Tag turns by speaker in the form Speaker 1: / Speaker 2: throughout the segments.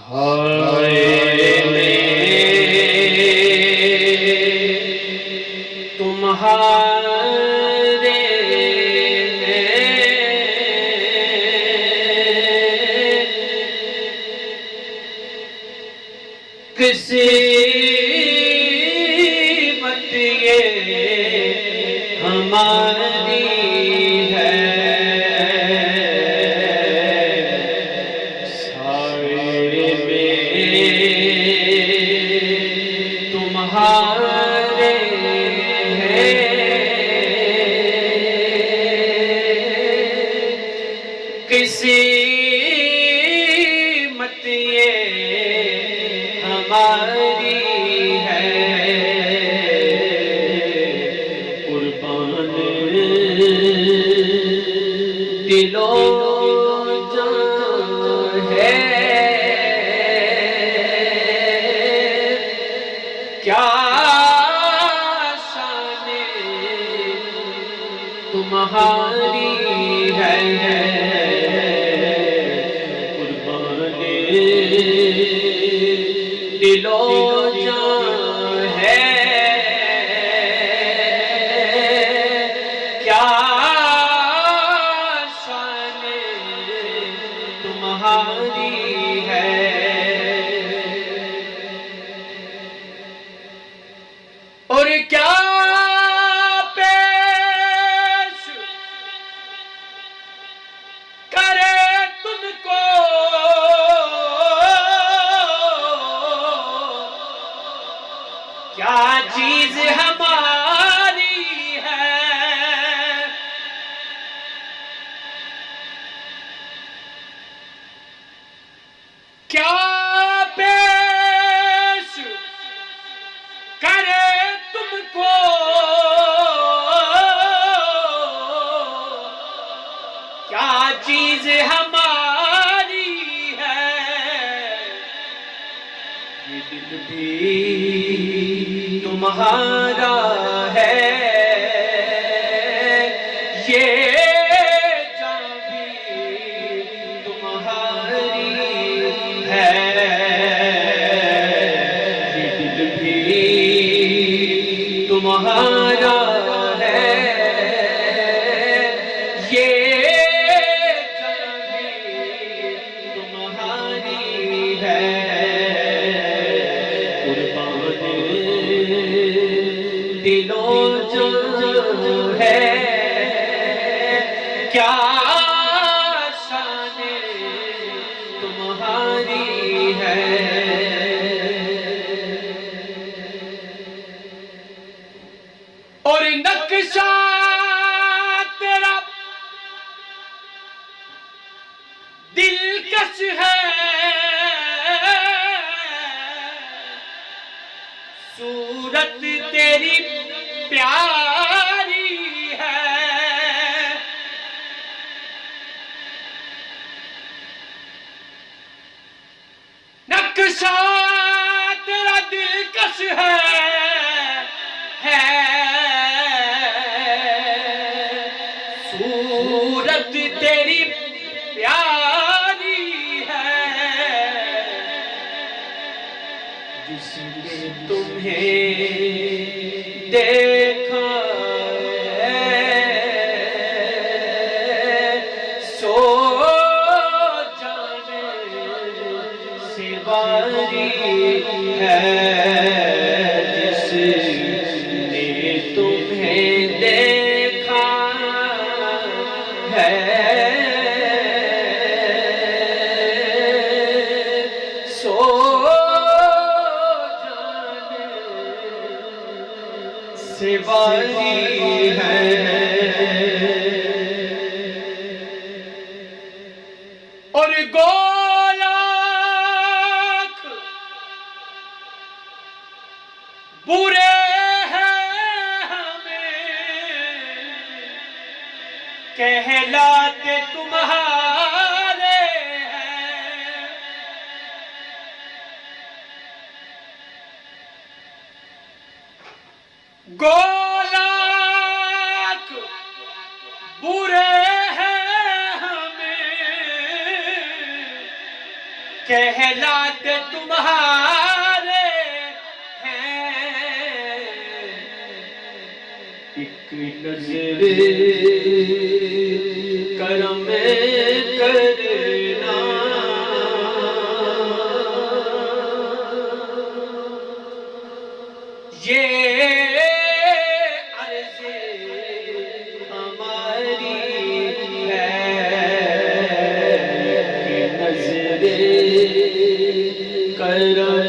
Speaker 1: हाय तुम्हारे किसी मत ये हमारी है साए में तुम्हारे किसी मत ये हमारी है कुर्बान दिलो जान है क्या शान तुम्हारी है दिलो जान है क्या शान तुम्हारी है और क्या पेश करे तुमको क्या चीज हमारी है क्या पेश करे तुमको क्या चीज हमारी है ये दिल भी तुम्हारा है ये जान भी तुम्हारी है ये दिल भी तुम्हारा है ये जान भी तुम्हारी है दिलो जो है क्या शान तुम्हारी है और नक्शा तेरा दिलकश है सूरत तेरी प्यारी है नक्शा तेरा दिलकश है सूरत तेरी प्यारी है जिसने तुम्हें देखा है सो जाने से बारी है जिसने तुम्हें देखा है सो से बारी है और गोलाख बुरे हैं हमें कहलाते तुम्हारे हैं गोलाख बुरे हैं हमें कहलाते तुम्हारे हैं, एक नजर करम करना, ये अर्ज़े हमारी है कि नज़रे करम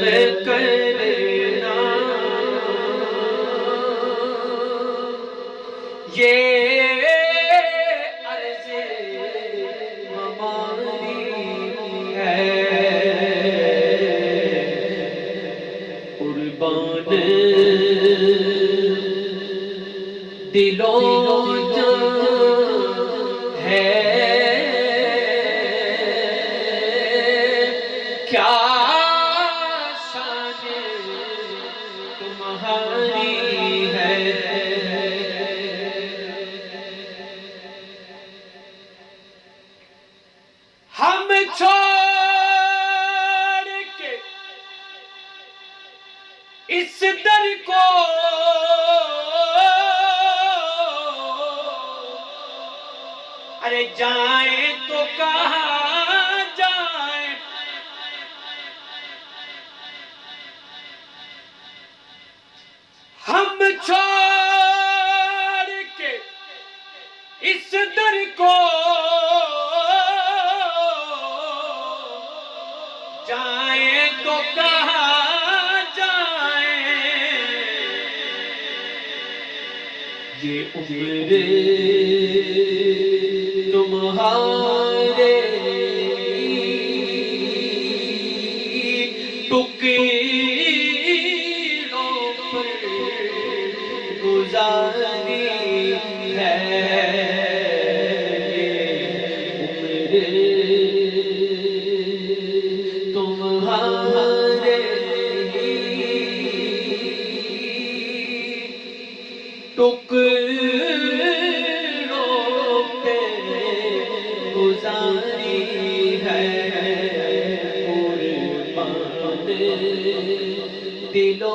Speaker 1: करना, ये अर्ज़े हमारी है। कुर्बान दिलो जान है, क्या शान तुम्हारी है। हम छोड़ के इस दर को अरे जाए तो कहाँ जाए, हम छोड़ के इस दर को जाए तो कहाँ जाए, ये उम्र तुम्हारे टुकड़ों पर गुजारी है। उम्र तुम्हारे टुकड़ों पे गुजारी है। कुर्बान दिलो